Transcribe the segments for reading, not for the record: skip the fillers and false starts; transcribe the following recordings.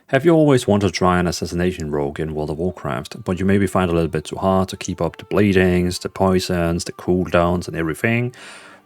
Have you always wanted to try an Assassination Rogue in World of Warcraft, but you maybe find it a little bit too hard to keep up the bleedings, the poisons, the cooldowns and everything?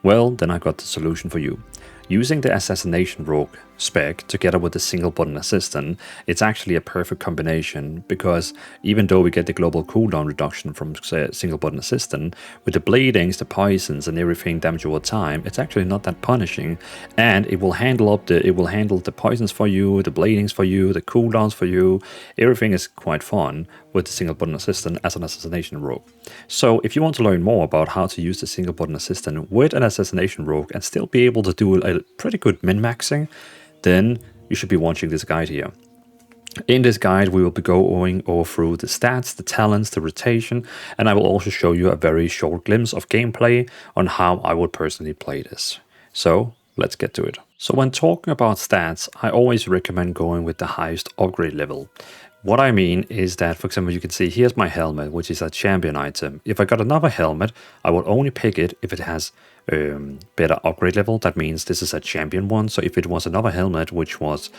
Well, then I got the solution for you. Using the Assassination Rogue spec together with the single button assistant, it's actually a perfect combination, because even though we get the global cooldown reduction from single button assistant, with the bleedings, the poisons and everything damage over time, it's actually not that punishing, and it will handle the poisons for you, the bleedings for you, the cooldowns for you. Everything is quite fun with the single button assistant as an Assassination Rogue. So if you want to learn more about how to use the single button assistant with an Assassination Rogue and still be able to do a pretty good min-maxing, then you should be watching this guide here. In this guide, we will be going over through the stats, the talents, the rotation, and I will also show you a very short glimpse of gameplay on how I would personally play this. So let's get to it. So when talking about stats, I always recommend going with the highest upgrade level. What I mean is that, for example, you can see here's my helmet, which is a champion item. If I got another helmet, I would only pick it if it has better upgrade level. That means this is a champion one. So if it was another helmet which was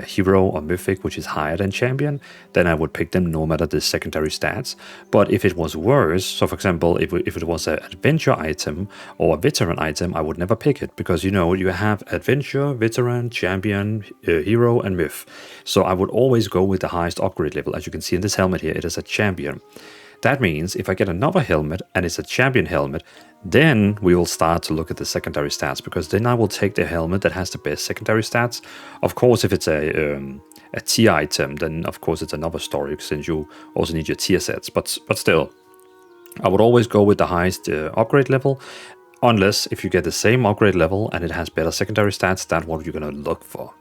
hero or mythic, which is higher than champion, then I would pick them no matter the secondary stats. But if it was worse, so for example, if it was an adventure item or a veteran item, I would never pick it, because you know you have adventure, veteran, champion, hero and myth. So I would always go with the highest upgrade level. As you can see in this helmet here, it is a champion. That means if I get another helmet and it's a champion helmet, then we will start to look at the secondary stats, because then I will take the helmet that has the best secondary stats. Of course, if it's a tier item, then of course it's another story, since you also need your tier sets. But still, I would always go with the highest upgrade level, unless if you get the same upgrade level and it has better secondary stats, that's what you're going to look for.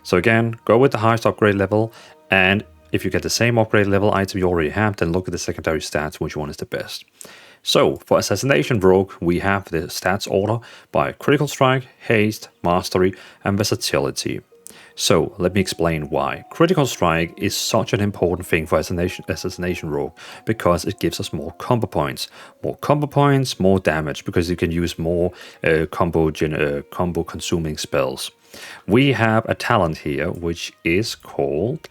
So again, go with the highest upgrade level, and if you get the same upgrade level item you already have, then look at the secondary stats, which one is the best. So for Assassination Rogue, we have the stats order by critical strike, haste, mastery and versatility. So let me explain why. Critical strike is such an important thing for Assassination Rogue, because it gives us more combo points. More combo points, more damage, because you can use more combo consuming spells. We have a talent here which is called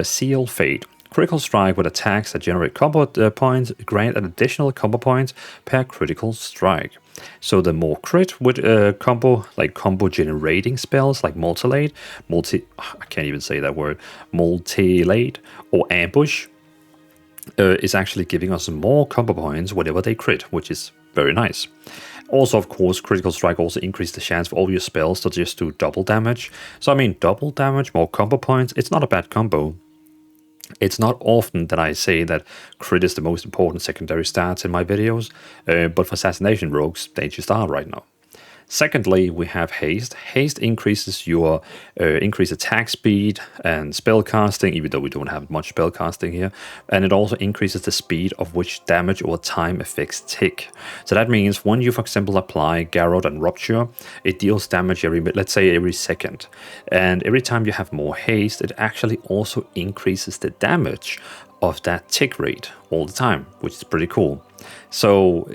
Seal Fate. Critical strike with attacks that generate combo points grant an additional combo points per critical strike. So the more crit with combo generating spells like multilate, I can't even say that word, multilate or ambush is actually giving us more combo points whenever they crit, which is very nice. Also, of course, critical strike also increases the chance for all your spells to just do double damage. So I mean, double damage, more combo points, it's not a bad combo. It's not often that I say that crit is the most important secondary stats in my videos, but for Assassination Rogues, they just are right now. Secondly, we have haste. Haste increases your increased attack speed and spell casting, even though we don't have much spell casting here. And it also increases the speed of which damage or time effects tick. So that means when you, for example, apply Garrot and Rupture, it deals damage every second. And every time you have more haste, it actually also increases the damage of that tick rate all the time, which is pretty cool. So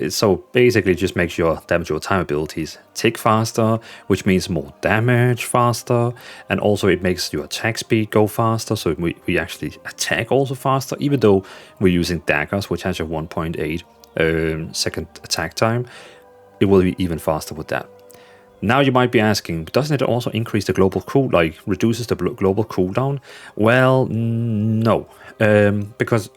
basically it just makes your damage over time abilities tick faster, which means more damage faster, and also it makes your attack speed go faster, so we actually attack also faster, even though we're using daggers, which has a 1.8 second attack time. It will be even faster with that. Now you might be asking, doesn't it also increase the global reduces the global cooldown? Well, no, because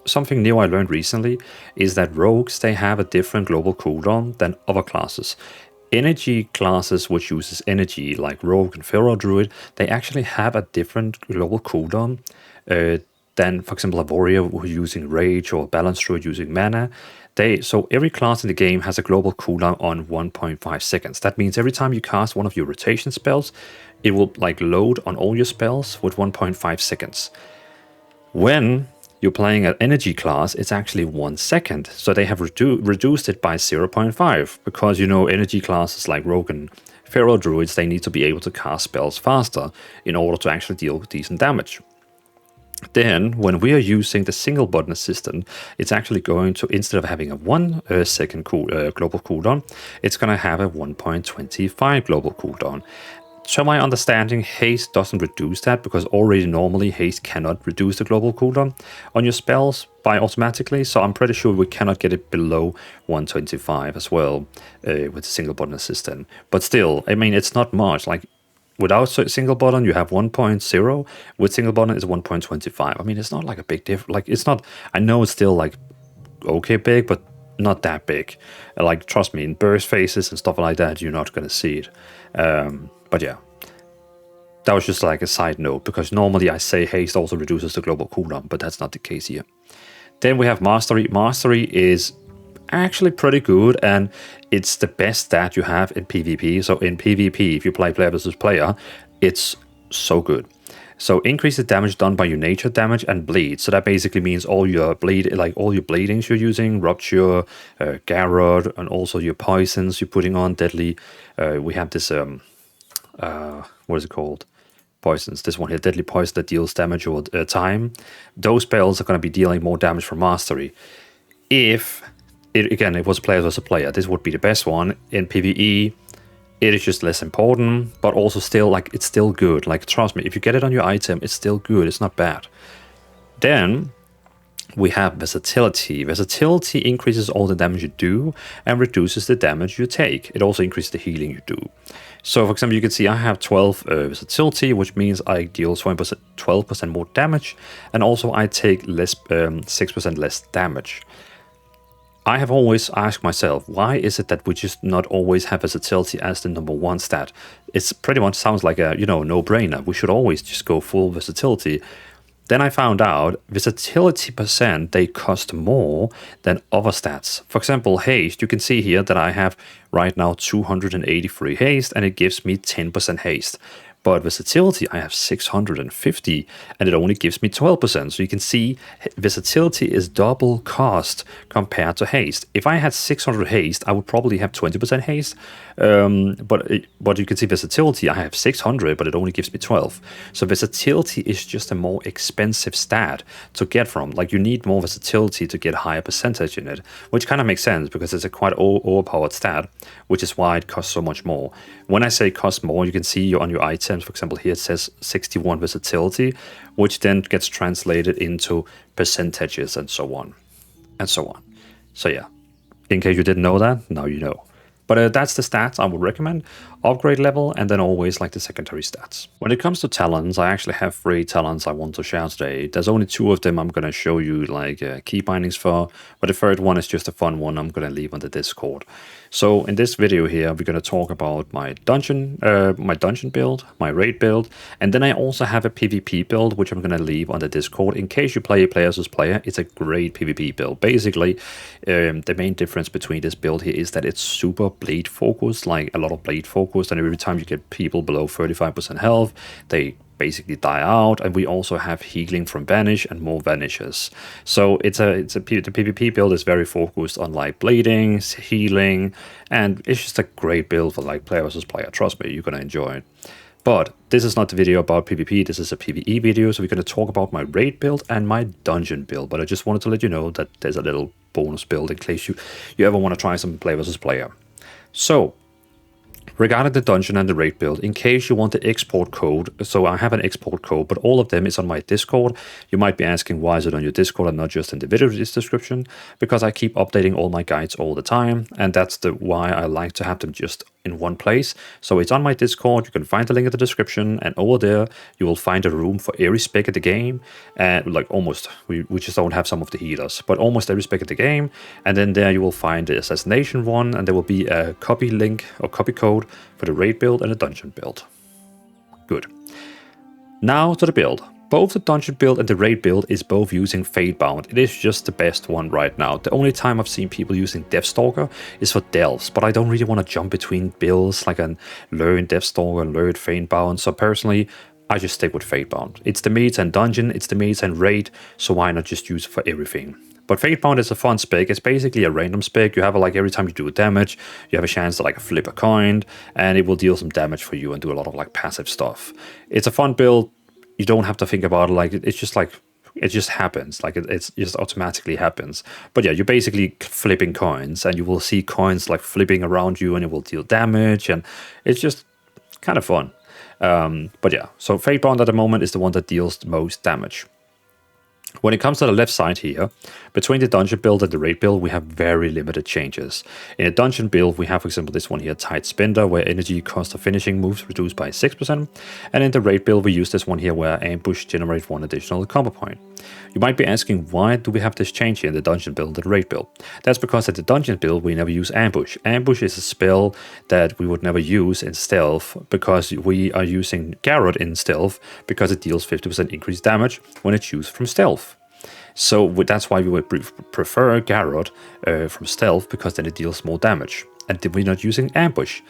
something new I learned recently is that rogues, they have a different global cooldown than other classes. Energy classes which uses energy, like Rogue and Feral Druid, they actually have a different global cooldown than, for example, a warrior who's using Rage or a Balance Druid using mana. So every class in the game has a global cooldown on 1.5 seconds. That means every time you cast one of your rotation spells, it will load on all your spells with 1.5 seconds. When you're playing an energy class, it's actually 1 second. So they have reduced it by 0.5, because, you know, energy classes like Rogue and Feral Druids, they need to be able to cast spells faster in order to actually deal decent damage. Then, when we are using the single button assistant, it's actually going to, instead of having a 1 second global cooldown, it's going to have a 1.25 global cooldown. To my understanding, haste doesn't reduce that because already normally haste cannot reduce the global cooldown on your spells by automatically. So I'm pretty sure we cannot get it below 125 as well with single button assistant. But still, I mean, it's not much. Like without single button, you have 1.0. With single button, it's 1.25. I mean, it's not like a big difference. Like it's not. I know it's still like okay big, but not that big. Like trust me, in burst phases and stuff like that, you're not gonna see it. But yeah, that was just like a side note, because normally I say haste also reduces the global cooldown, but that's not the case here. Then we have mastery. Mastery is actually pretty good, and it's the best stat you have in PvP. So in PvP, if you play player versus player, it's so good. So increase the damage done by your nature damage and bleed. So that basically means all your bleedings you're using, rupture, garrot, and also your poisons you're putting on, deadly. We have this what is it called? Poisons. This one here, deadly poison that deals damage over time. Those spells are going to be dealing more damage from mastery. If it was player versus player, this would be the best one. In PvE, it is just less important, but also still, like, it's still good. Like, trust me, if you get it on your item, it's still good. It's not bad. Then we have versatility. Versatility increases all the damage you do and reduces the damage you take. It also increases the healing you do. So, for example, you can see I have 12 versatility, which means I deal 12% more damage, and also I take 6% less damage. I have always asked myself, why is it that we just not always have versatility as the #1 stat? It's pretty much sounds like a, no-brainer. We should always just go full versatility. Then I found out versatility percent, they cost more than other stats. For example, haste, you can see here that I have right now 283 haste, and it gives me 10% haste. But versatility, I have 650, and it only gives me 12%. So you can see versatility is double cost compared to haste. If I had 600 haste, I would probably have 20% haste. But you can see versatility, I have 600, but it only gives me 12. So versatility is just a more expensive stat to get from. Like, you need more versatility to get higher percentage in it, which kind of makes sense because it's a quite overpowered stat, which is why it costs so much more. When I say cost more, you can see on your items, for example, here it says 61 versatility, which then gets translated into percentages and so on. And so on. So yeah, in case you didn't know that, now you know. But that's the stats I would recommend. Upgrade level, and then always like the secondary stats. When it comes to talents, I actually have 3 talents I want to share today. There's only 2 of them I'm going to show you like key bindings for, but the third one is just a fun one I'm going to leave on the Discord. So in this video here, we're going to talk about my dungeon build, my raid build, and then I also have a PvP build, which I'm going to leave on the Discord. In case you play player versus player, it's a great PvP build. Basically, the main difference between this build here is that it's super bleed focused, like a lot of bleed focused, and every time you get people below 35% health, they basically die out, and we also have healing from vanish and more vanishes. So the PvP build is very focused on like bleeding, healing, and it's just a great build for like player versus player. Trust me, you're gonna enjoy it. But this is not the video about PvP, this is a PvE video, so we're going to talk about my raid build and my dungeon build. But I just wanted to let you know that there's a little bonus build in case you ever want to try some player versus player. So, regarding the dungeon and the raid build, in case you want the export code, so I have an export code, but all of them is on my Discord. You might be asking, why is it on your Discord and not just in the video description? Because I keep updating all my guides all the time, and that's why I like to have them just in one place. So it's on my Discord, you can find the link in the description, and over there you will find a room for every spec of the game, and like almost, we just don't have some of the healers, but almost every spec of the game. And then there you will find the assassination one, and there will be a copy link or copy code for the raid build and the dungeon build. Good. Now to the build. Both the dungeon build and the raid build is both using Fatebound. It is just the best one right now. The only time I've seen people using Deathstalker is for delves, but I don't really want to jump between builds like and learn Deathstalker and learn Fatebound. So personally, I just stick with Fatebound. It's the meta and dungeon, it's the meta and raid, so why not just use it for everything? But Fatebound is a fun spec. It's basically a random spec. You have like every time you do damage, you have a chance to like flip a coin, and it will deal some damage for you and do a lot of like passive stuff. It's a fun build. You don't have to think about it. Like it's just like it just happens. Like it just automatically happens. But yeah, you're basically flipping coins, and you will see coins like flipping around you, and it will deal damage, and it's just kind of fun. But yeah, so Fate Bond at the moment is the one that deals the most damage. When it comes to the left side here, between the dungeon build and the raid build, we have very limited changes. In a dungeon build, we have, for example, this one here, Tight Spender, where energy cost of finishing moves reduced by 6%. And in the raid build, we use this one here, where Ambush generates 1 additional combo point. You might be asking, why do we have this change here in the dungeon build and the raid build? That's because at the dungeon build, we never use Ambush. Ambush is a spell that we would never use in stealth, because we are using Garrot in stealth, because it deals 50% increased damage when it's used from stealth. So that's why we would prefer Garrot from stealth, because then it deals more damage. And we're not using Ambush.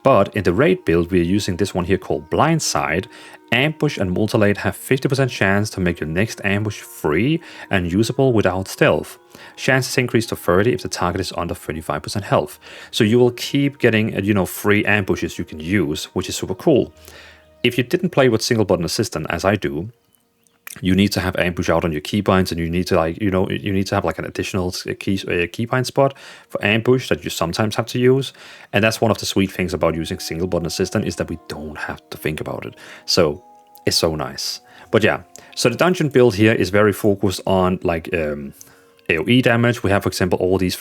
But in the raid build, we're using this one here called Blindside. Ambush and Multilate have 50% chance to make your next ambush free and usable without stealth. Chances increase to 30 if the target is under 35% health. So you will keep getting, free ambushes you can use, which is super cool. If you didn't play with single button assistant, as I do, you need to have ambush out on your keybinds, and you need to you need to have like an additional keybind spot for ambush that you sometimes have to use. And that's one of the sweet things about using single button assistant, is that we don't have to think about it. So it's so nice. But yeah, so the dungeon build here is very focused on like AoE damage. We have, for example, all these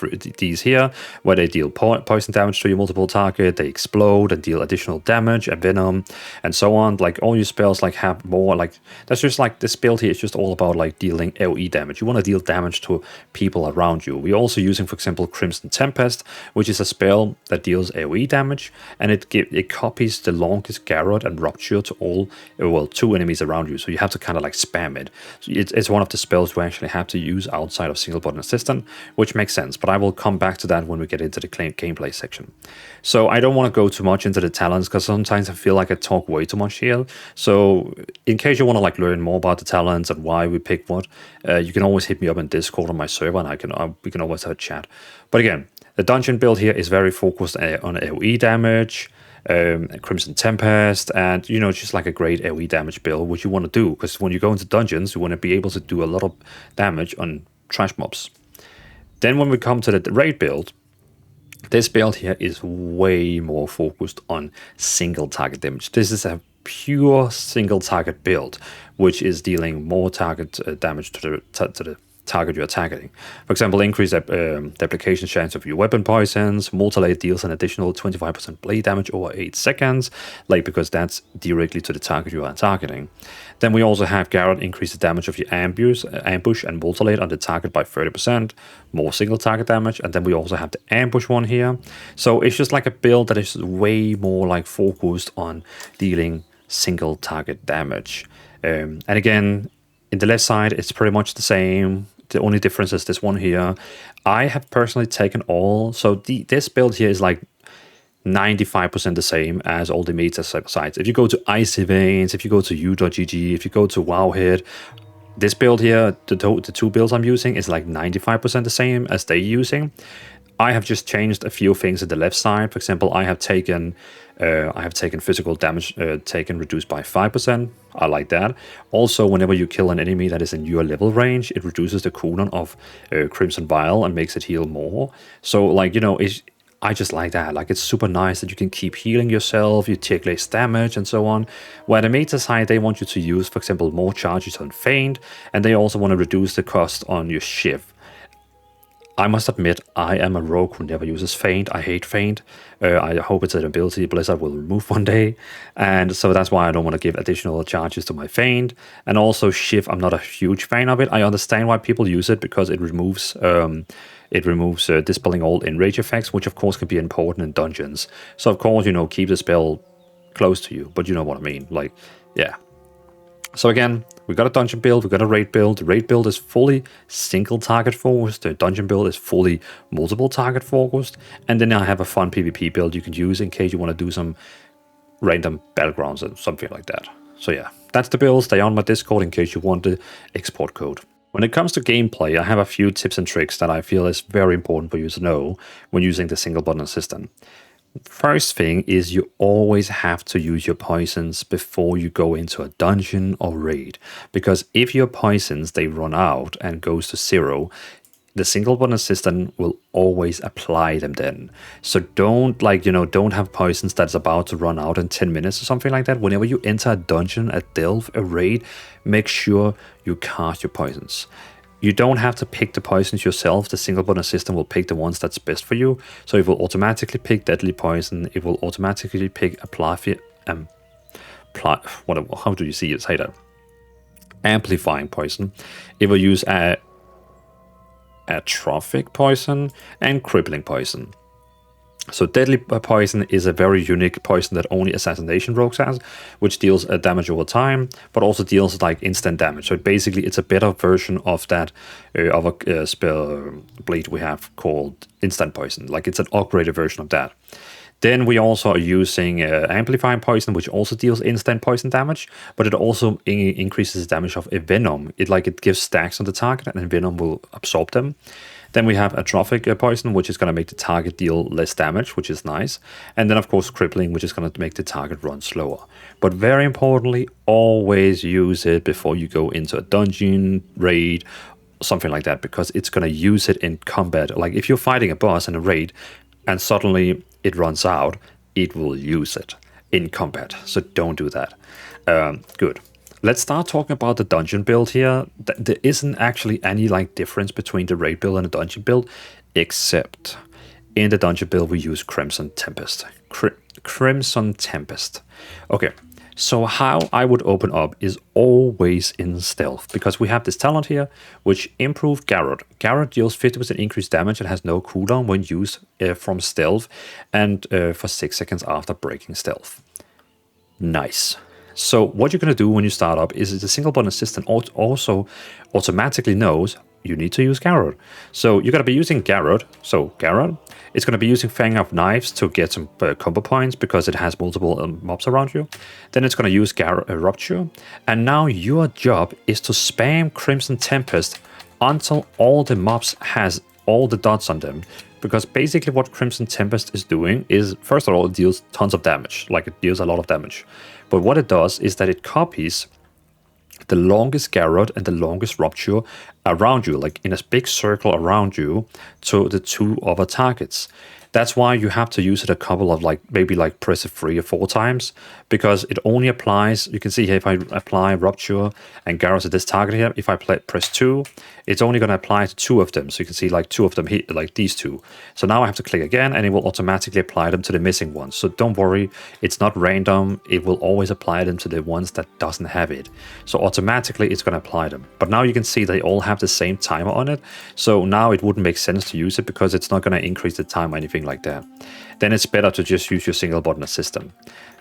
here, where they deal poison damage to your multiple target, they explode and deal additional damage and venom and so on. Like all your spells like have more, like that's just like this build here is just all about like dealing AoE damage. You want to deal damage to people around you. We're also using, for example, Crimson Tempest, which is a spell that deals AoE damage, and it copies the longest Garrot and Rupture to all, well, 2 enemies around you. So you have to kind of like spam it. So it's one of the spells we actually have to use outside of single button assistant, which makes sense, but I will come back to that when we get into the gameplay section. So I don't want to go too much into the talents, because sometimes I feel like I talk way too much here. So in case you want to like learn more about the talents and why we pick what, you can always hit me up in Discord on my server, and we can always have a chat. But again, the dungeon build here is very focused on AoE damage, Crimson Tempest, and just like a great AoE damage build, which you want to do, because when you go into dungeons, you want to be able to do a lot of damage on trash mobs. Then when we come to the raid build, this build here is way more focused on single target damage. This is a pure single target build, which is dealing more target damage to the target you're targeting. For example, increase the application chance of your weapon poisons. Multilate deals an additional 25% blade damage over 8 seconds, because that's directly to the target you are targeting. Then we also have Garrot increase the damage of your ambush and Multilate on the target by 30%, more single target damage. And then we also have the ambush one here. So it's just like a build that is way more like focused on dealing single target damage. And again, in the left side, it's pretty much the same. The only difference is this one here. I have personally taken all. So this build here is like 95% the same as all the meta sites. If you go to Icy Veins, if you go to u.gg, if you go to Wowhead, this build here, the 2 builds I'm using is like 95% the same as they're using. I have just changed a few things at the left side. For example, I have taken physical damage taken reduced by 5%. I like that. Also, whenever you kill an enemy that is in your level range, it reduces the cooldown of Crimson Vial and makes it heal more. So, I just like that. Like, it's super nice that you can keep healing yourself, you take less damage and so on. Where the meta side, they want you to use, for example, more charges on Feint, and they also want to reduce the cost on your Shiv. I must admit, I am a rogue who never uses Feint. I hate Feint. I hope it's an ability Blizzard will remove one day. And so that's why I don't want to give additional charges to my Feint. And also Shiv, I'm not a huge fan of it. I understand why people use it, because it removes dispelling all enrage effects, which of course can be important in dungeons. So of course, keep the spell close to you, but you know what I mean. Like, yeah. So again, we got a dungeon build, we got a raid build. The raid build is fully single target focused. The dungeon build is fully multiple target focused. And then I have a fun PvP build you can use in case you want to do some random battlegrounds or something like that. So yeah, that's the build. Stay on my Discord in case you want the export code. When it comes to gameplay, I have a few tips and tricks that I feel is very important for you to know when using the single button system. First thing is you always have to use your poisons before you go into a dungeon or raid, because if your poisons they run out and goes to 0, the single button assistant will always apply them then. So don't like, don't have poisons that's about to run out in 10 minutes or something like that. Whenever you enter a dungeon, a delve, a raid, make sure you cast your poisons. You don't have to pick the poisons yourself. The single button assistant will pick the ones that's best for you. So it will automatically pick deadly poison. It will automatically pick how do you say that? Amplifying poison. It will use atrophic poison and crippling poison. So deadly poison is a very unique poison that only Assassination Rogue has, which deals damage over time, but also deals like instant damage. So basically, it's a better version of that other spell blade we have called instant poison. Like it's an upgraded version of that. Then we also are using amplifying poison, which also deals instant poison damage, but it also increases the damage of a venom. It gives stacks on the target, and venom will absorb them. Then we have atrophic poison, which is going to make the target deal less damage, which is nice. And then, of course, crippling, which is going to make the target run slower. But very importantly, always use it before you go into a dungeon, raid, something like that, because it's going to use it in combat. Like if you're fighting a boss in a raid and suddenly it runs out, it will use it in combat. So don't do that. Good. Let's start talking about the dungeon build here. There isn't actually any difference between the raid build and the dungeon build, except in the dungeon build we use Crimson Tempest. Crimson Tempest. Okay, so how I would open up is always in stealth, because we have this talent here, which improves Garrot. Garrot deals 50% increased damage and has no cooldown when used from stealth and for 6 seconds after breaking stealth. Nice. So what you're going to do when you start up is the single button assistant also automatically knows you need to use Garrot. So you're going to be using Garrot. So Garrot, it's going to be using Fang of Knives to get some combo points because it has multiple mobs around you. Then it's going to use Rupture. And now your job is to spam Crimson Tempest until all the mobs has all the dots on them. Because basically what Crimson Tempest is doing is, first of all, it deals tons of damage. Like it deals a lot of damage. But what it does is that it copies the longest Garrot and the longest Rupture around you, like in a big circle around you, to the two other targets. That's why you have to use it a couple of maybe press it 3 or 4 times, because it only applies, you can see here if I apply Rupture and Garrot to this target here, if I press 2, it's only going to apply to 2 of them. So you can see 2 of them hit, like these 2. So now I have to click again and it will automatically apply them to the missing ones. So don't worry, it's not random. It will always apply them to the ones that doesn't have it. So automatically it's going to apply them. But now you can see they all have the same timer on it. So now it wouldn't make sense to use it because it's not going to increase the time or anything like that. Then it's better to just use your single button assistant.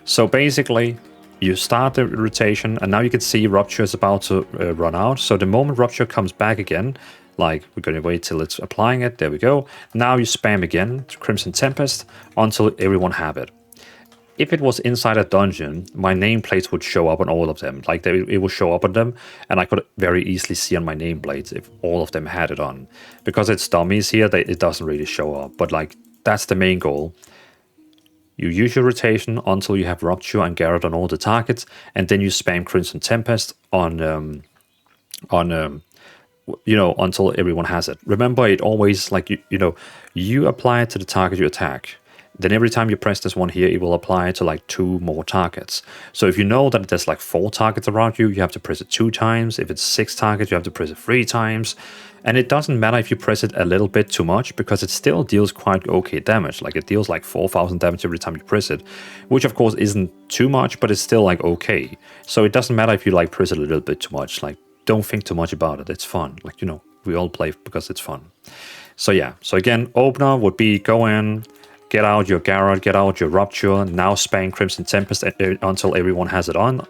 So basically, you start the rotation, and now you can see Rupture is about to run out. So the moment Rupture comes back again, we're going to wait till it's applying it. There we go. Now you spam again to Crimson Tempest until everyone have it. If it was inside a dungeon, my nameplates would show up on all of them. It will show up on them, and I could very easily see on my nameplates if all of them had it on. Because it's dummies here, it doesn't really show up. But that's the main goal. You use your rotation until you have Rupture and Garrot on all the targets, and then you spam Crimson Tempest until everyone has it. Remember, it always you apply it to the target you attack. Then every time you press this one here, it will apply to 2 more targets. So if you know that there's 4 targets around you, you have to press it 2 times. If it's 6 targets, you have to press it 3 times. And it doesn't matter if you press it a little bit too much, because it still deals quite okay damage. It deals 4,000 damage every time you press it, which of course isn't too much, but it's still okay. So it doesn't matter if you press it a little bit too much. Don't think too much about it. It's fun. We all play because it's fun. So yeah. So again, opener would be go in, get out your Garrot, get out your Rupture, now spam Crimson Tempest until everyone has it on.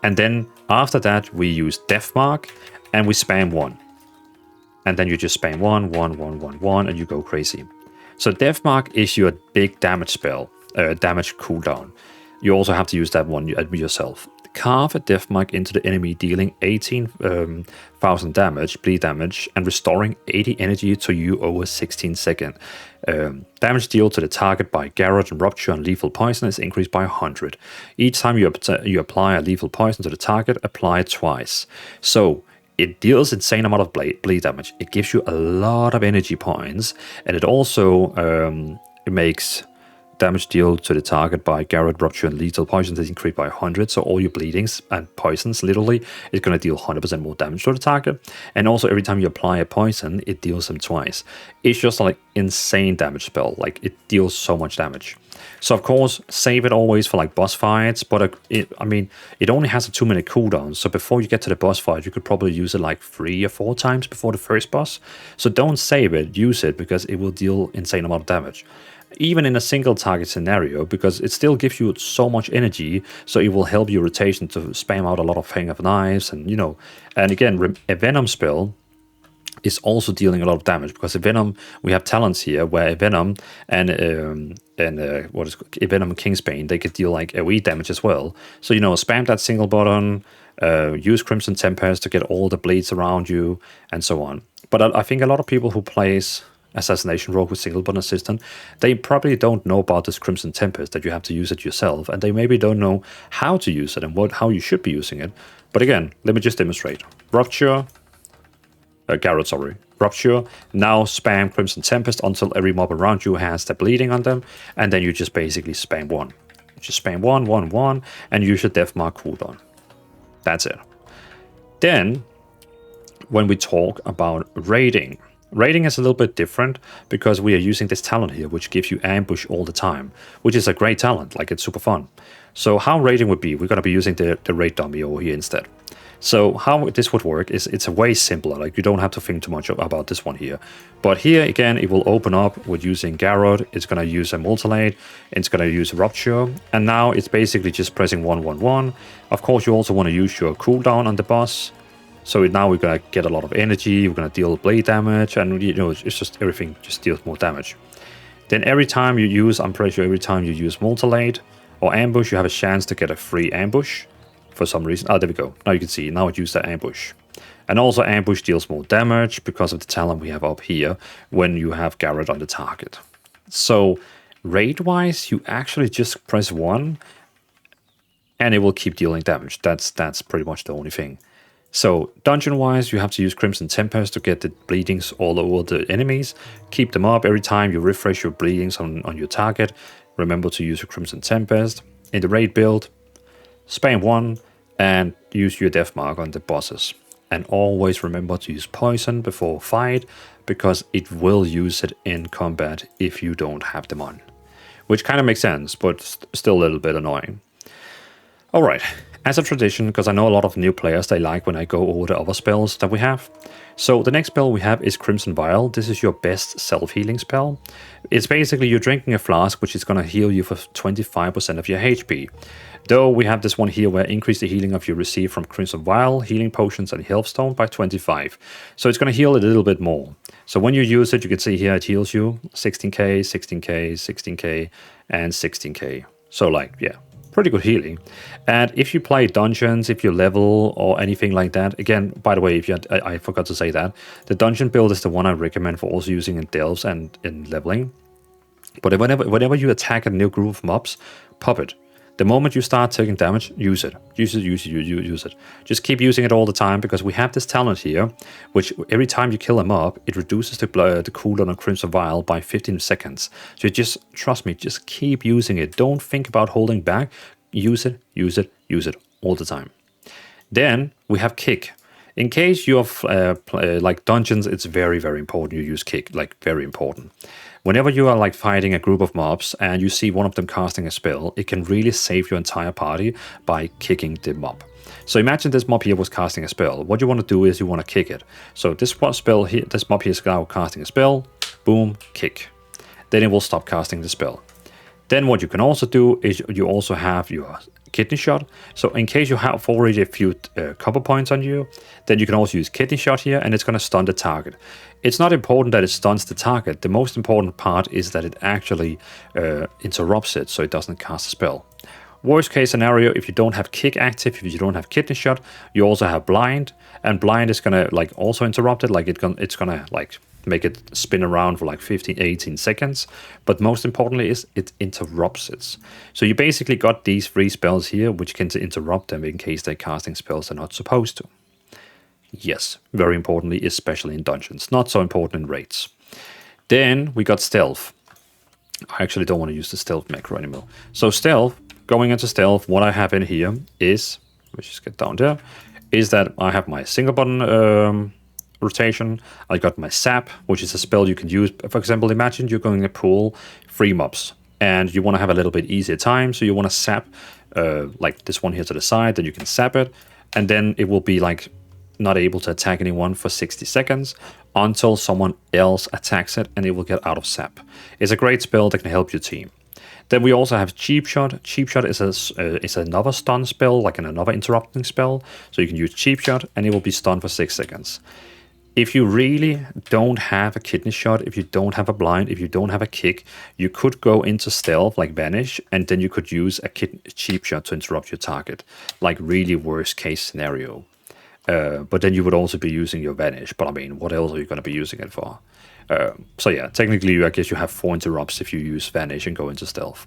And then after that, we use Deathmark and we spam 1. And then you just spam 1, 1, 1, 1, 1, and you go crazy. So Deathmark is your big damage spell, damage cooldown. You also have to use that one yourself. Carve a Deathmark into the enemy, dealing 18,000 damage, bleed damage, and restoring 80 energy to you over 16 seconds. Damage dealt to the target by Garrot and Rupture and lethal poison is increased by 100. Each time you apply a lethal poison to the target, apply it twice. So it deals insane amount of bleed damage. It gives you a lot of energy points, and it also it makes damage deal to the target by Garrot, Rupture, and Lethal Poisons is increased by 100, so all your bleedings and poisons, literally, is going to deal 100% more damage to the target. And also, every time you apply a poison, it deals them twice. It's just like insane damage spell, like it deals so much damage. So of course, save it always for like boss fights, but I mean, it only has a 2-minute cooldown, so before you get to the boss fight, you could probably use it like 3 or 4 times before the first boss. So don't save it, use it, because it will deal insane amount of damage. Even in a single target scenario, because it still gives you so much energy, so it will help your rotation to spam out a lot of Fang of Knives, and you know, and again, a Venom spell is also dealing a lot of damage, because a Venom, we have talents here where a Venom and what is a Venom Kingsbane, they could deal like AoE damage as well. So you know, spam that single button, use Crimson Tempest to get all the bleeds around you, and so on. But I think a lot of people who plays Assassination Rogue with single button assistant, they probably don't know about this Crimson Tempest, that you have to use it yourself, and they maybe don't know how to use it and how you should be using it. But again, let me just demonstrate. Rupture, Garrot, sorry. Rupture, now spam Crimson Tempest until every mob around you has the bleeding on them, and then you just basically spam 1. You just spam 1, 1, 1, and use your Death Mark cooldown. That's it. Then, when we talk about raiding is a little bit different, because we are using this talent here, which gives you ambush all the time, which is a great talent, like it's super fun. So how raiding would be, we're going to be using the raid dummy over here instead. So how this would work is it's a way simpler, like you don't have to think too much about this one here. But here again, it will open up with using Garrot, it's going to use a Multilate, it's going to use Rupture, and now it's basically just pressing 1, 1, 1. Of course, you also want to use your cooldown on the boss. So now we're going to get a lot of energy, we're going to deal blade damage, and you know, it's just everything just deals more damage. Then every time you use, I'm pretty sure every time you use Multilate or Ambush, you have a chance to get a free ambush for some reason. Oh, there we go. Now you can see, now it used that ambush. And also ambush deals more damage because of the talent we have up here when you have Garrot on the target. So raid-wise, you actually just press 1 and it will keep dealing damage. That's pretty much the only thing. So dungeon-wise, you have to use Crimson Tempest to get the bleedings all over the enemies. Keep them up every time you refresh your bleedings on your target. Remember to use your Crimson Tempest. In the raid build, spam 1 and use your Death Mark on the bosses. And always remember to use Poison before fight, because it will use it in combat if you don't have them on. Which kind of makes sense, but still a little bit annoying. Alright. As a tradition, because I know a lot of new players, they like when I go over the other spells that we have. So the next spell we have is Crimson Vial. This is your best self-healing spell. It's basically you're drinking a flask, which is going to heal you for 25% of your HP. Though we have this one here where increase the healing of you receive from Crimson Vial, healing potions and health stone by 25. So it's going to heal a little bit more. So when you use it, you can see here it heals you 16k, 16k, 16k, and 16k. So like, yeah. Pretty good healing. And if you play dungeons, if you level or anything like that, again, by the way, if you had, I forgot to say that, the dungeon build is the one I recommend for also using in delves and in leveling. But whenever you attack a new group of mobs, pop it. The moment you start taking damage, use it. Use it. Just keep using it all the time, because we have this talent here, which every time you kill a mob, it reduces the cooldown on Crimson Vial by 15 seconds. So just, trust me, just keep using it. Don't think about holding back. Use it all the time. Then we have Kick. In case you have like dungeons, it's very, very important you use Kick, like very important. Whenever you are like fighting a group of mobs and you see one of them casting a spell, it can really save your entire party by kicking the mob. So imagine this mob here was casting a spell. What you want to do is you want to kick it. So this spell here, this mob here is now casting a spell. Boom, kick. Then it will stop casting the spell. Then what you can also do is you also have your kidney shot. So in case you have already a few copper points on you, then you can also use kidney shot here, and it's going to stun the target. It's not important that it stuns the target. The most important part is that it actually interrupts it, so it doesn't cast a spell. Worst case scenario, if you don't have kick active, if you don't have kidney shot, you also have blind, and blind is gonna like also interrupt it, like it's gonna like make it spin around for like 15-18 seconds. But most importantly is it interrupts it. So you basically got these 3 spells here which can interrupt them in case they're casting spells they're not supposed to. Yes, very importantly, especially in dungeons. Not so important in raids. Then we got stealth. I actually don't want to use the stealth macro anymore. So stealth, going into stealth, what I have in here is, let's just get down there, is that I have my single button rotation. I got my sap, which is a spell you can use. For example, imagine you're going to pull 3 mobs and you want to have a little bit easier time. So you want to sap like this one here to the side, then you can sap it. And then it will be like not able to attack anyone for 60 seconds until someone else attacks it and it will get out of sap. It's a great spell that can help your team. Then we also have Cheap Shot. Cheap Shot is another stun spell, like another interrupting spell. So you can use Cheap Shot and it will be stunned for 6 seconds. If you really don't have a kidney shot, if you don't have a blind, if you don't have a kick, you could go into stealth like Vanish, and then you could use a Cheap Shot to interrupt your target, like really worst case scenario. But then you would also be using your Vanish. But I mean, what else are you going to be using it for? So yeah, technically, I guess you have 4 interrupts if you use Vanish and go into stealth.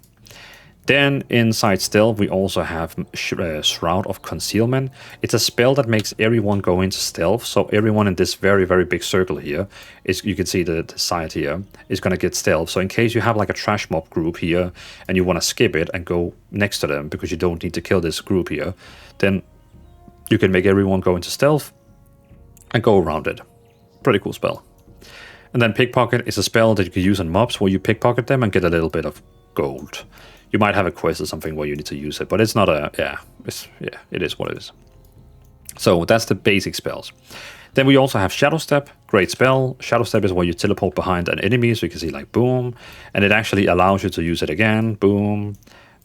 Then inside stealth, we also have Shroud of Concealment. It's a spell that makes everyone go into stealth. So everyone in this very, very big circle here, is, you can see the side here, is going to get stealth. So in case you have like a trash mob group here and you want to skip it and go next to them because you don't need to kill this group here, then you can make everyone go into stealth and go around it. Pretty cool spell. And then Pickpocket is a spell that you can use on mobs where you pickpocket them and get a little bit of gold. You might have a quest or something where you need to use it, but it's not a, it is what it is. So that's the basic spells. Then we also have Shadow Step, great spell. Shadow Step is where you teleport behind an enemy, so you can see like boom, and it actually allows you to use it again, boom,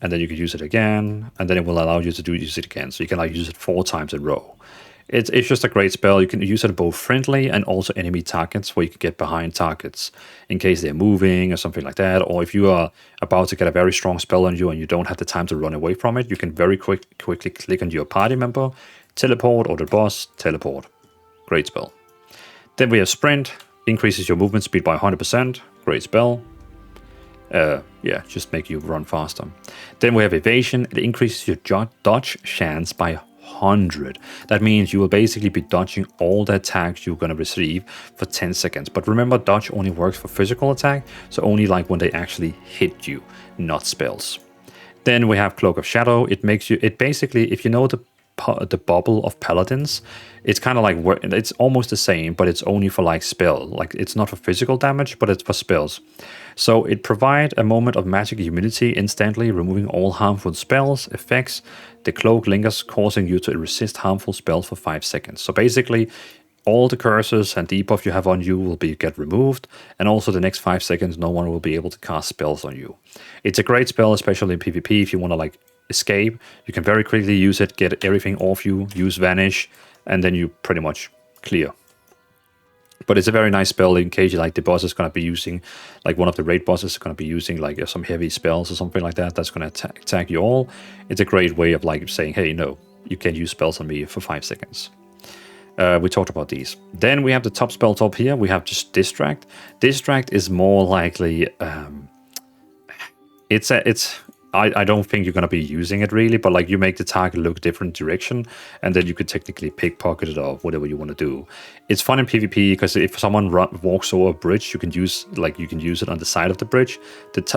and then you can use it again, and then it will allow you to use it again. So you can like use it 4 times in a row. It's just a great spell. You can use it both friendly and also enemy targets, where you can get behind targets in case they're moving or something like that. Or if you are about to get a very strong spell on you and you don't have the time to run away from it, you can very quickly click on your party member, teleport, or the boss, teleport. Great spell. Then we have Sprint, increases your movement speed by 100%. Great spell. Yeah, just make you run faster. Then we have Evasion. It increases your dodge chance by 100. That means you will basically be dodging all the attacks you're going to receive for 10 seconds. But remember, dodge only works for physical attack, so only like when they actually hit you, not spells. Then we have Cloak of Shadow. It makes you, it basically, if you know the bubble of paladins, it's kind of like, it's almost the same, but it's only for like spell. Like it's not for physical damage, but it's for spells. So it provides a moment of magic immunity, instantly removing all harmful spells, effects. The cloak lingers, causing you to resist harmful spells for 5 seconds. So basically, all the curses and debuff you have on you will get removed, and also the next 5 seconds, no one will be able to cast spells on you. It's a great spell, especially in PvP. If you want to like escape, you can very quickly use it, get everything off you, use Vanish, and then you pretty much clear. But it's a very nice spell in case you like the boss is going to be using, like one of the raid bosses is going to be using like some heavy spells or something like that. That's going to attack you all. It's a great way of like saying, hey, no, you can't use spells on me for 5 seconds. We talked about these. Then we have the top spell top here. We have just Distract. Distract is more likely, I don't think you're going to be using it really, but like you make the target look different direction, and then you could technically pickpocket it or whatever you want to do. It's fun in PvP because if someone walks over a bridge, you can use it on the side of the bridge.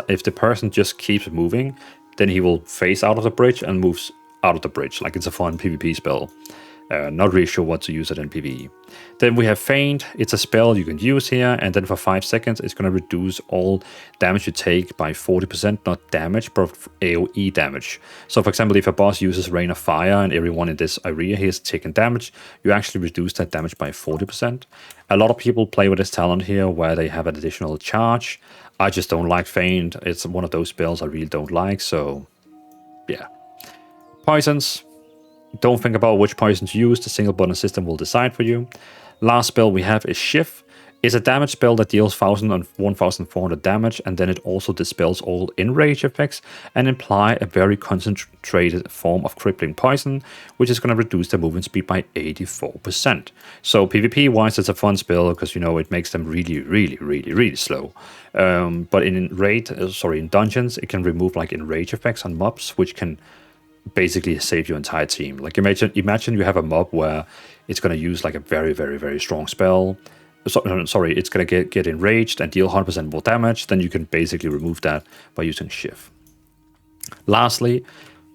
If the person just keeps moving, then he will face out of the bridge and moves out of the bridge. Like it's a fun PvP spell. Not really sure what to use it in PvE. Then we have Feint. It's a spell you can use here, and then for 5 seconds, it's going to reduce all damage you take by 40%, not damage, but AoE damage. So for example, if a boss uses Rain of Fire and everyone in this area here is taking damage, you actually reduce that damage by 40%. A lot of people play with this talent here where they have an additional charge. I just don't like Feint. It's one of those spells I really don't like, so yeah. Poisons. Don't think about which poison to use, the single button system will decide for you. Last spell we have is Shift. It's a damage spell that deals 1000 and 1400 damage, and then it also dispels all enrage effects and imply a very concentrated form of crippling poison, which is going to reduce the movement speed by 84%. So PvP wise, it's a fun spell because you know it makes them really slow. But in dungeons, it can remove like enrage effects on mobs, which can basically save your entire team. Like imagine you have a mob where it's going to use like a very, very, very strong spell. Sorry, it's going to get enraged and deal 100% more damage. Then you can basically remove that by using Shift. Lastly,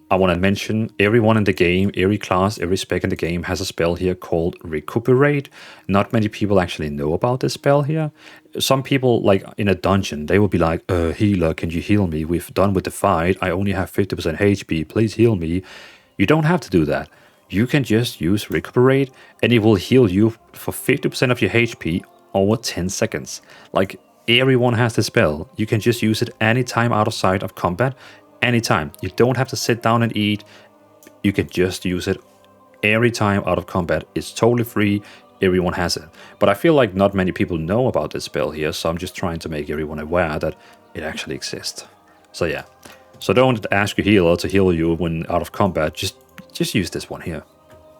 I want to mention everyone in the game, every class, every spec in the game has a spell here called Recuperate. Not many people actually know about this spell here. Some people, like in a dungeon, they will be like, healer, can you heal me? We've done with the fight. I only have 50% HP. Please heal me. You don't have to do that. You can just use Recuperate and it will heal you for 50% of your HP over 10 seconds. Like, everyone has this spell. You can just use it anytime out of sight of combat. Anytime. You don't have to sit down and eat. You can just use it every time out of combat. It's totally free. Everyone has it. But I feel like not many people know about this spell here, so I'm just trying to make everyone aware that it actually exists. So yeah. So don't ask your healer to heal you when out of combat. Just use this one here.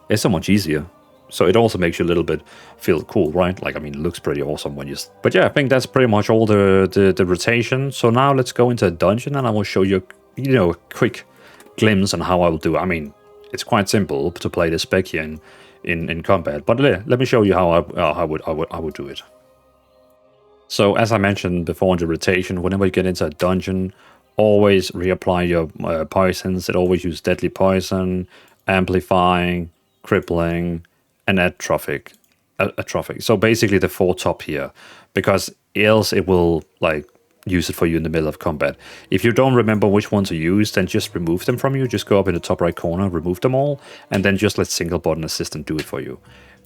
It's so much easier. So it also makes you a little bit feel cool, right? Like, I mean, it looks pretty awesome when you... But yeah, I think that's pretty much all the rotation. So now let's go into a dungeon and I will show you, a quick glimpse on how I will do it. I mean, it's quite simple to play this spec here in combat. But let me show you how I would do it. So as I mentioned before in the rotation, whenever you get into a dungeon, always reapply your poisons. It always uses deadly poison, amplifying, crippling, and atrophic. So basically the 4 top here, because else it will like use it for you in the middle of combat. If you don't remember which one to use, then just remove them from you. Just go up in the top right corner, remove them all, and then just let single button assistant do it for you.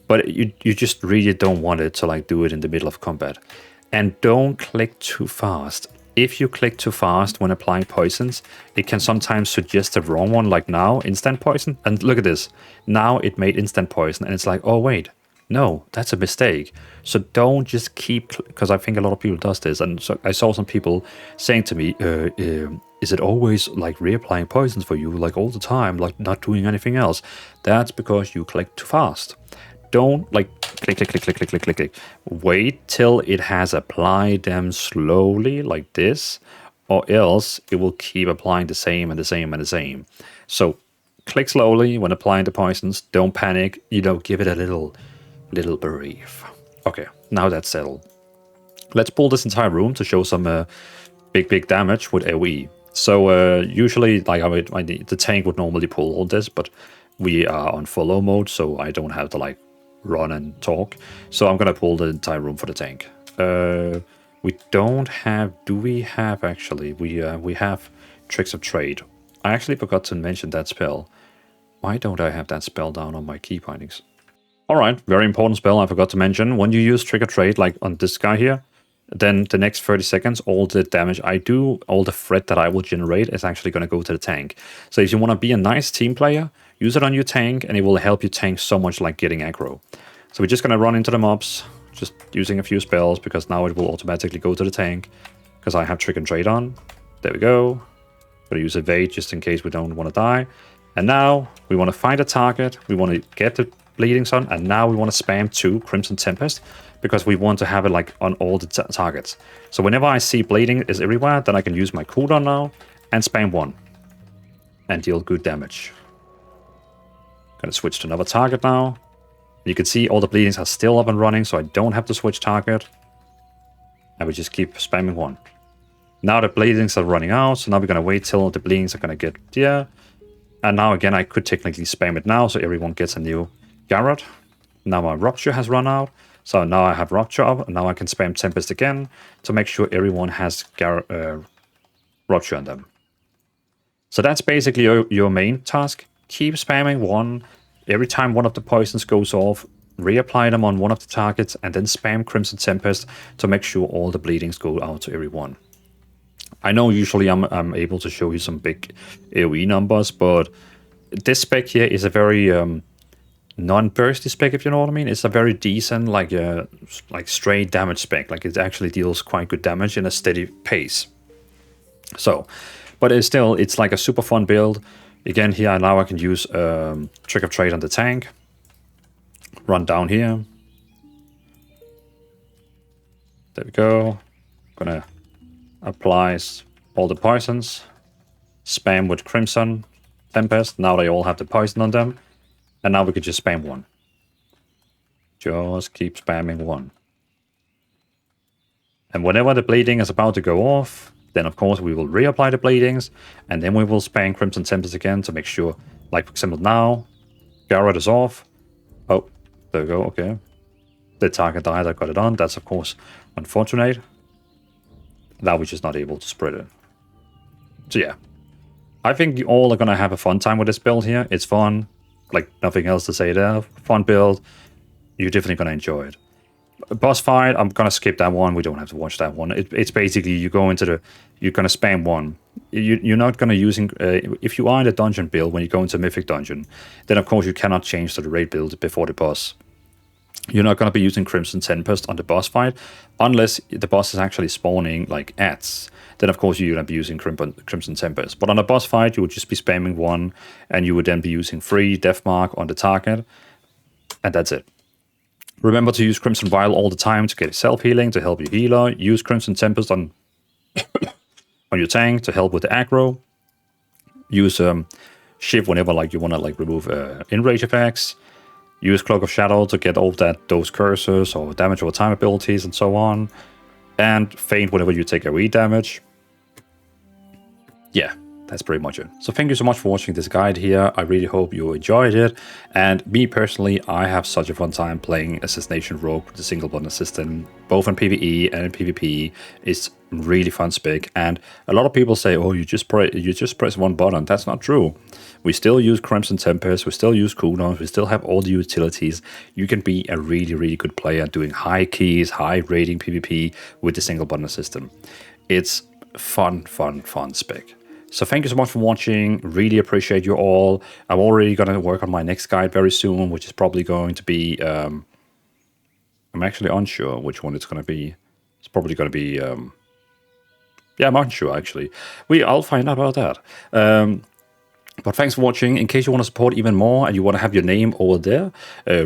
But you just really don't want it to like do it in the middle of combat. And don't click too fast. If you click too fast when applying poisons, it can sometimes suggest the wrong one, like now, instant poison. And look at this. Now it made instant poison, and it's like, oh wait, no, that's a mistake. So don't just keep, because I think a lot of people does this, and so I saw some people saying to me, is it always like reapplying poisons for you, like all the time, like not doing anything else? That's because you click too fast. Don't like click. Wait till it has applied them slowly like this, or else it will keep applying the same and the same and the same. So click slowly when applying the poisons. Don't panic. Give it a little brief. Okay, now that's settled. Let's pull this entire room to show some big damage with AoE. So usually, like the tank would normally pull all this, but we are on follow mode, so I don't have to like run and talk. So I'm gonna pull the entire room for the tank. We don't have. Do we have actually? We have Tricks of Trade. I actually forgot to mention that spell. Why don't I have that spell down on my key findings? Alright, very important spell I forgot to mention. When you use Trick or Trade, like on this guy here, then the next 30 seconds, all the damage I do, all the threat that I will generate is actually going to go to the tank. So if you want to be a nice team player, use it on your tank, and it will help you tank so much like getting aggro. So we're just going to run into the mobs, just using a few spells, because now it will automatically go to the tank, because I have Trick and Trade on. There we go. Going to use Evade just in case we don't want to die. And now we want to find a target, we want to get the Bleeding Sun, and now we want to spam 2 Crimson Tempest, because we want to have it like on all the targets. So whenever I see bleeding is everywhere, then I can use my cooldown now and spam 1 and deal good damage. Gonna switch to another target now. You can see all the bleedings are still up and running, so I don't have to switch target. And we just keep spamming 1. Now the bleedings are running out, so now we're gonna wait till the bleedings are gonna get here. And now again, I could technically spam it now, so everyone gets a new Garrot. Now my Rupture has run out, so now I have Rupture up, and now I can spam Tempest again to make sure everyone has Rupture on them. So that's basically your main task. Keep spamming 1. Every time one of the poisons goes off, reapply them on one of the targets, and then spam Crimson Tempest to make sure all the bleedings go out to everyone. I know usually I'm able to show you some big AoE numbers, but this spec here is a very non-bursty spec, if you know what I mean. It's a very decent, like straight damage spec. Like, it actually deals quite good damage in a steady pace. So, but it's like a super fun build. Again, here now I can use Trick of Trade on the tank. Run down here. There we go. Gonna apply all the poisons. Spam with Crimson Tempest. Now they all have the poison on them. And now we could just spam 1. Just keep spamming 1. And whenever the bleeding is about to go off, then of course we will reapply the bleedings, and then we will spam Crimson Tempest again to make sure, like for example now, Garrett is off. Oh, there we go, okay. The target died, I got it on. That's of course unfortunate. Now we're just not able to spread it. So yeah, I think you all are gonna have a fun time with this build here. It's fun, like nothing else to say there. Fun build, you're definitely gonna enjoy it. Boss fight, I'm gonna skip that one. We don't have to watch that one. It's basically you go into the, you're gonna spam 1. You're not gonna using if you are in the dungeon build when you go into Mythic Dungeon, then of course you cannot change to the raid build before the boss. You're not gonna be using Crimson Tempest on the boss fight unless the boss is actually spawning like ads. Then of course you're gonna be using Crimson Tempest. But on a boss fight, you would just be spamming 1, and you would then be using 3 Death Mark on the target, and that's it. Remember to use Crimson Vial all the time to get self-healing, to help your healer. Use Crimson Tempest on your tank to help with the aggro. Use Shiv whenever like you want to like remove in-rage effects. Use Cloak of Shadow to get all those cursors or damage over time abilities and so on. And Feint whenever you take AoE damage. Yeah. That's pretty much it. So thank you so much for watching this guide here. I really hope you enjoyed it. And me personally, I have such a fun time playing Assassination Rogue with the single button system, both in PvE and in PvP. It's really fun spec. And a lot of people say, oh, you just press 1 button. That's not true. We still use Crimson Tempest, we still use cooldowns, we still have all the utilities. You can be a really, really good player doing high keys, high rating PvP with the single button system. It's fun spec. So thank you so much for watching. Really appreciate you all. I'm already going to work on my next guide very soon, which is probably going to be... I'm actually unsure which one it's going to be. It's probably going to be... yeah, I'm unsure, actually. I'll find out about that. But thanks for watching. In case you want to support even more and you want to have your name over there,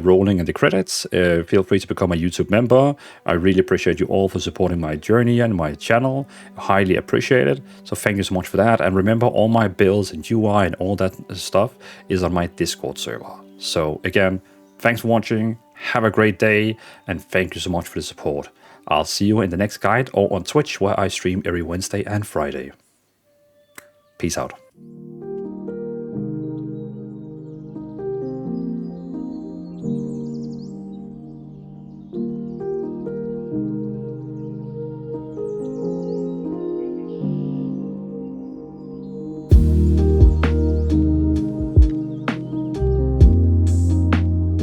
rolling in the credits, feel free to become a YouTube member. I really appreciate you all for supporting my journey and my channel. Highly appreciate it. So thank you so much for that. And remember, all my builds and UI and all that stuff is on my Discord server. So again, thanks for watching. Have a great day. And thank you so much for the support. I'll see you in the next guide or on Twitch, where I stream every Wednesday and Friday. Peace out.